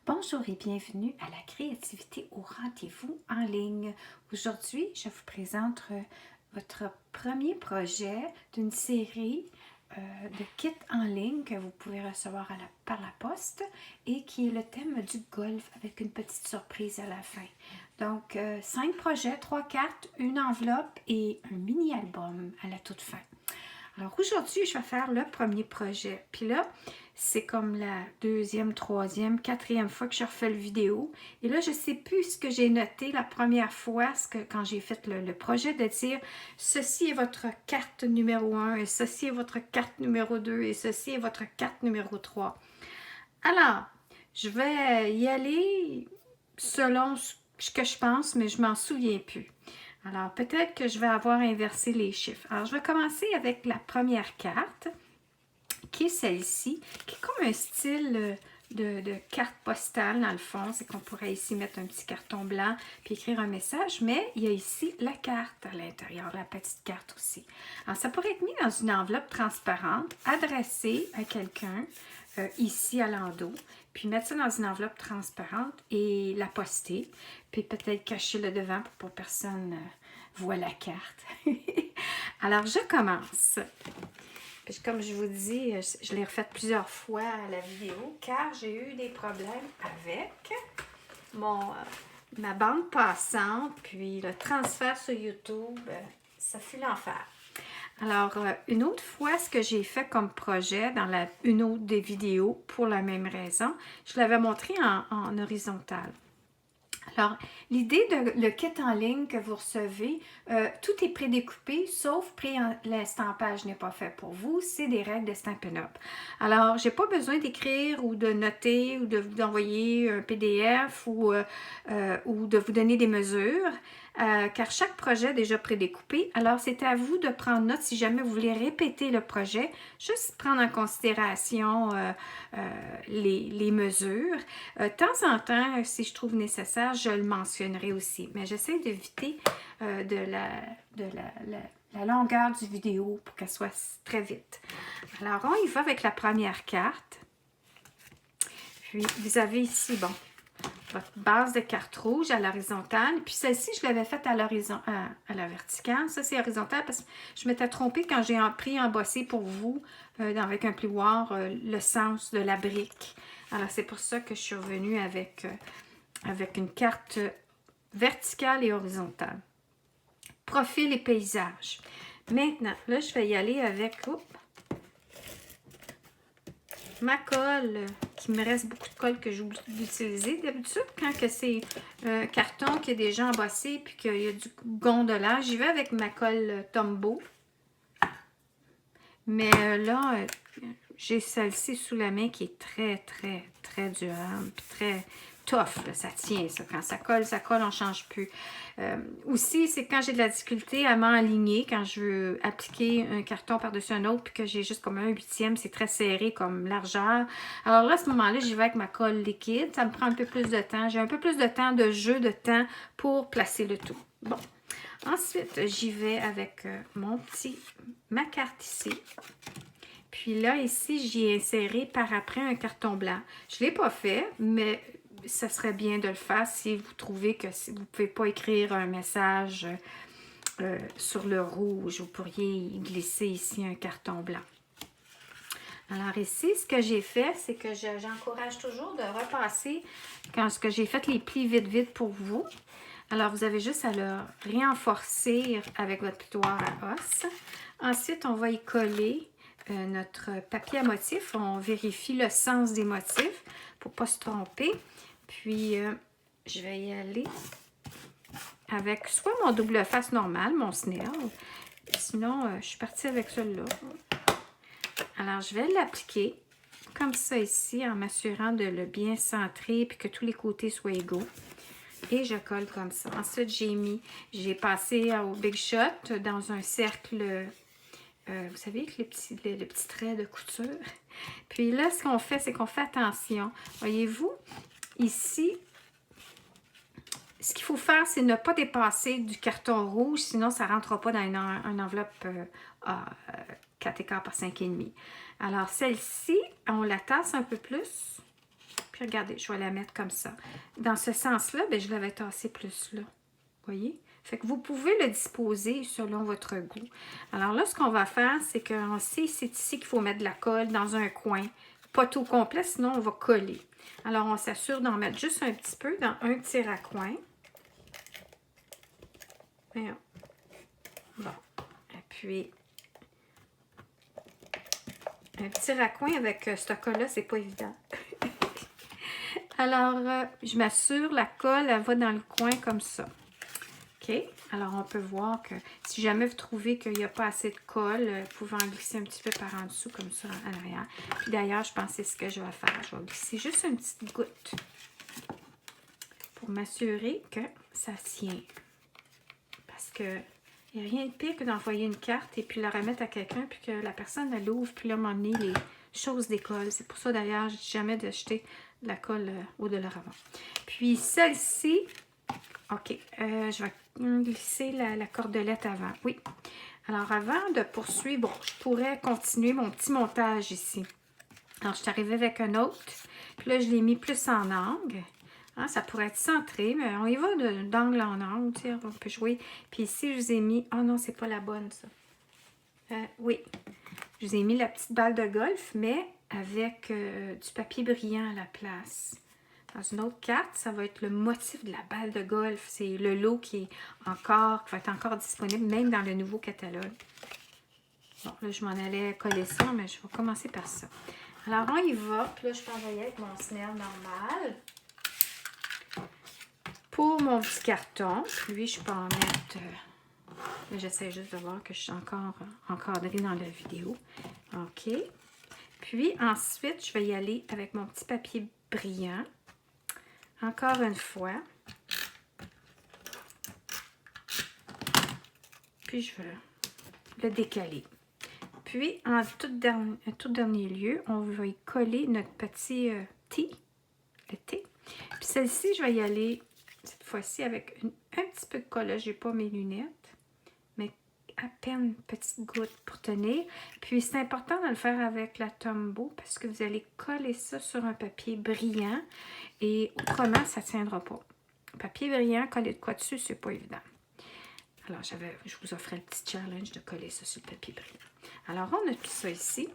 Bonjour et bienvenue à la créativité au rendez-vous en ligne. Aujourd'hui, je vous présente votre premier projet d'une série de kits en ligne que vous pouvez recevoir par la poste et qui est le thème du golf avec une petite surprise à la fin. Donc, 5 projets, 3 cartes, une enveloppe et un mini-album à la toute fin. Alors aujourd'hui, je vais faire le premier projet. Puis là, c'est comme la deuxième, troisième, quatrième fois que je refais le vidéo. Et là, je ne sais plus ce que j'ai noté la première fois, quand j'ai fait le projet, de dire ceci est votre carte numéro 1 et ceci est votre carte numéro 2 et ceci est votre carte numéro 3. Alors, je vais y aller selon ce que je pense, mais je m'en souviens plus. Alors, peut-être que je vais avoir inversé les chiffres. Alors, je vais commencer avec la première carte, qui est celle-ci, qui est comme un style de carte postale, dans le fond. C'est qu'on pourrait ici mettre un petit carton blanc puis écrire un message, mais il y a ici la carte à l'intérieur, la petite carte aussi. Alors, ça pourrait être mis dans une enveloppe transparente, adressée à quelqu'un, ici à l'endos, puis mettre ça dans une enveloppe transparente et la poster, puis peut-être cacher le devant pour que personne voit la carte. Alors, je commence. Puis comme je vous dis, je l'ai refait plusieurs fois à la vidéo car j'ai eu des problèmes avec ma bande passante, puis le transfert sur YouTube, ça fut l'enfer. Alors, une autre fois, ce que j'ai fait comme projet dans une autre des vidéos, pour la même raison, je l'avais montré en horizontal. Alors, l'idée de le kit en ligne que vous recevez, tout est prédécoupé, sauf l'estampage n'est pas fait pour vous. C'est des règles de Stampin' Up. Alors, j'ai pas besoin d'écrire ou de noter ou de vous envoyer un PDF ou de vous donner des mesures, car chaque projet est déjà prédécoupé. Alors, c'est à vous de prendre note si jamais vous voulez répéter le projet, juste prendre en considération les mesures. De temps en temps, si je trouve nécessaire, je le mentionnerai aussi. Mais j'essaie d'éviter de la longueur du vidéo pour qu'elle soit très vite. Alors, on y va avec la première carte. Puis, vous avez ici, bon, votre base de carte rouge à l'horizontale. Puis celle-ci, je l'avais faite à la verticale. Ça, c'est horizontal parce que je m'étais trompée quand j'ai embossé pour vous, avec un plioir, le sens de la brique. Alors, c'est pour ça que je suis revenue avec une carte verticale et horizontale. Profil et paysage. Maintenant, là, je vais y aller avec ma colle, qui me reste beaucoup de colle que j'oublie d'utiliser. D'habitude, quand c'est un carton qui est déjà embossé puis qu'il y a du gondolage, j'y vais avec ma colle Tombow. Mais là, j'ai celle-ci sous la main qui est très, très, très durable, puis très tough, là, ça tient, ça. Quand ça colle, on ne change plus. Aussi, c'est quand j'ai de la difficulté à m'enligner, quand je veux appliquer un carton par-dessus un autre, puis que j'ai juste comme un huitième, c'est très serré comme largeur. Alors là, à ce moment-là, j'y vais avec ma colle liquide. Ça me prend un peu plus de temps. J'ai un peu plus de temps, de jeu de temps pour placer le tout. Bon. Ensuite, j'y vais avec ma carte ici. Puis là, ici, j'y ai inséré par après un carton blanc. Je ne l'ai pas fait, mais ça serait bien de le faire si vous trouvez que vous ne pouvez pas écrire un message sur le rouge. Vous pourriez y glisser ici un carton blanc. Alors ici, ce que j'ai fait, c'est que j'encourage toujours de repasser quand j'ai fait les plis vite pour vous. Alors, vous avez juste à le renforcer avec votre plioir à os. Ensuite, on va y coller notre papier à motifs. On vérifie le sens des motifs pour ne pas se tromper. Puis, je vais y aller avec soit mon double face normal, mon Snell. Sinon, je suis partie avec celui-là. Alors, je vais l'appliquer comme ça ici, en m'assurant de le bien centrer et que tous les côtés soient égaux. Et je colle comme ça. Ensuite, j'ai passé au Big Shot dans un cercle, vous savez, avec le petit trait de couture. Puis là, ce qu'on fait, c'est qu'on fait attention. Voyez-vous, ici, ce qu'il faut faire, c'est ne pas dépasser du carton rouge, sinon ça ne rentre pas dans une enveloppe 4 écarts par 5,5. Alors, celle-ci, on la tasse un peu plus. Puis regardez, je vais la mettre comme ça. Dans ce sens-là, ben, je l'avais tassé plus là. Voyez? Fait que vous pouvez le disposer selon votre goût. Alors là, ce qu'on va faire, c'est qu'on sait c'est ici qu'il faut mettre de la colle dans un coin. Pas tout complet, sinon on va coller. Alors, on s'assure d'en mettre juste un petit peu dans un petit raccoin. Bon. Et puis, un petit raccoin avec ce colle-là, c'est pas évident. Alors, je m'assure, la colle, elle va dans le coin comme ça. OK? Alors, on peut voir que si jamais vous trouvez qu'il n'y a pas assez de colle, vous pouvez en glisser un petit peu par en dessous, comme ça, à l'arrière. Puis d'ailleurs, je pense que c'est ce que je vais faire. Je vais glisser juste une petite goutte pour m'assurer que ça tient. Parce que il n'y a rien de pire que d'envoyer une carte et puis la remettre à quelqu'un, puis que la personne, elle l'ouvre, puis là, m'emmener les choses d'école. C'est pour ça, d'ailleurs, je ne dis jamais d'acheter de la colle au-delà avant. Puis celle-ci, OK, je vais glisser la cordelette avant. Oui. Alors, avant de poursuivre, bon, je pourrais continuer mon petit montage ici. Alors, je suis arrivée avec un autre. Puis là, je l'ai mis plus en angle. Hein, ça pourrait être centré, mais on y va d'angle en angle. Tu sais, on peut jouer. Puis ici, je vous ai mis... Oh non, c'est pas la bonne, ça. Oui. Je vous ai mis la petite balle de golf, mais avec du papier brillant à la place. Dans une autre carte, ça va être le motif de la balle de golf. C'est le lot qui va être encore disponible, même dans le nouveau catalogue. Bon, là, je m'en allais coller ça, mais je vais commencer par ça. Alors, on y va. Puis là, je peux envoyer avec mon Snell normal. Pour mon petit carton, lui, je peux en mettre... j'essaie juste de voir que je suis encore encadrée dans la vidéo. OK. Puis, ensuite, je vais y aller avec mon petit papier brillant. Encore une fois. Puis, je vais le décaler. Puis, en tout dernier lieu, on va y coller notre petit T. Le T. Puis, celle-ci, je vais y aller cette fois-ci avec un petit peu de colle. Je n'ai pas mes lunettes, mais à peine une petite goutte pour tenir. Puis, c'est important de le faire avec la Tombow parce que vous allez coller ça sur un papier brillant et autrement, ça ne tiendra pas. Papier brillant, coller de quoi dessus, c'est pas évident. Alors, je vous offrais le petit challenge de coller ça sur le papier brillant. Alors, on a tout ça ici.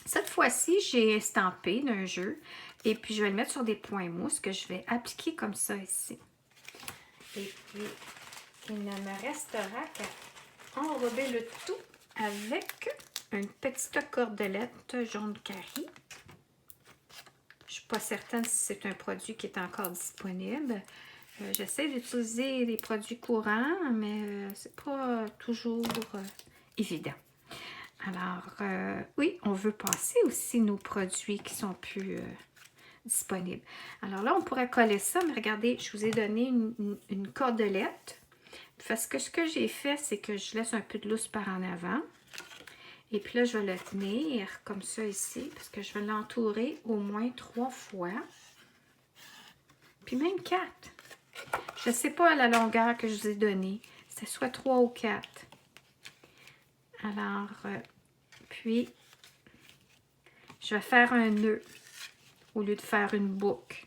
Cette fois-ci, j'ai estampé d'un jeu et puis je vais le mettre sur des points mousse que je vais appliquer comme ça ici. Et puis, il ne me restera qu'à enrober le tout avec une petite cordelette jaune carré. Je ne suis pas certaine si c'est un produit qui est encore disponible. J'essaie d'utiliser des produits courants, mais c'est pas toujours évident. Alors, oui, on veut passer aussi nos produits qui sont plus disponibles. Alors là, on pourrait coller ça, mais regardez, je vous ai donné une cordelette. Parce que ce que j'ai fait, c'est que je laisse un peu de lousse par en avant. Et puis là, je vais le tenir comme ça ici, parce que je vais l'entourer au moins 3 fois. Puis même 4. Je ne sais pas à la longueur que je vous ai donnée. C'est soit 3 ou 4. Alors, puis, je vais faire un nœud au lieu de faire une boucle.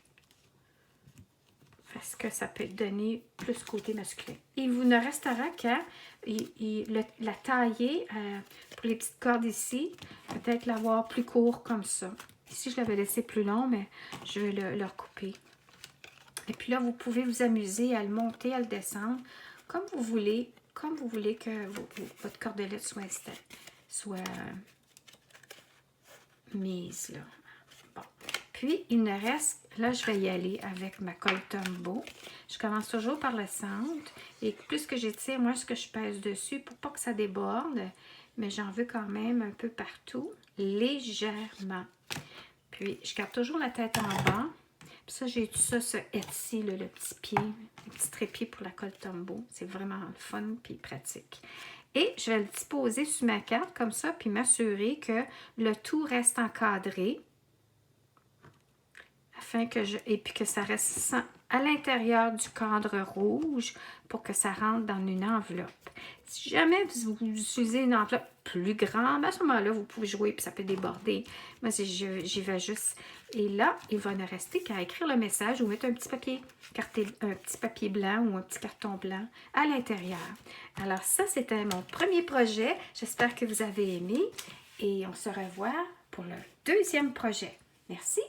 Parce que ça peut donner plus côté masculin. Il vous ne restera qu'à la tailler pour les petites cordes ici. Peut-être l'avoir plus court comme ça. Ici, je l'avais laissé plus long, mais je vais le recouper. Et puis là, vous pouvez vous amuser à le monter, à le descendre, comme vous voulez que votre cordelette soit mise là. Bon. Puis, il me reste, là, je vais y aller avec ma colle Tombow. Je commence toujours par le centre. Et plus que j'étire, moins ce que je pèse dessus pour pas que ça déborde. Mais j'en veux quand même un peu partout, légèrement. Puis, je garde toujours la tête en bas. Puis ça, j'ai tout ça, ce Etsy, là, le petit pied, le petit trépied pour la colle Tombow. C'est vraiment fun puis pratique. Et je vais le disposer sur ma carte comme ça, puis m'assurer que le tout reste encadré. Et puis que ça reste à l'intérieur du cadre rouge pour que ça rentre dans une enveloppe. Si jamais vous utilisez une enveloppe plus grande, à ce moment-là, vous pouvez jouer puis ça peut déborder. Moi, j'y vais juste. Et là, il va ne rester qu'à écrire le message ou mettre un petit papier blanc ou un petit carton blanc à l'intérieur. Alors ça, c'était mon premier projet. J'espère que vous avez aimé et on se revoit pour le deuxième projet. Merci.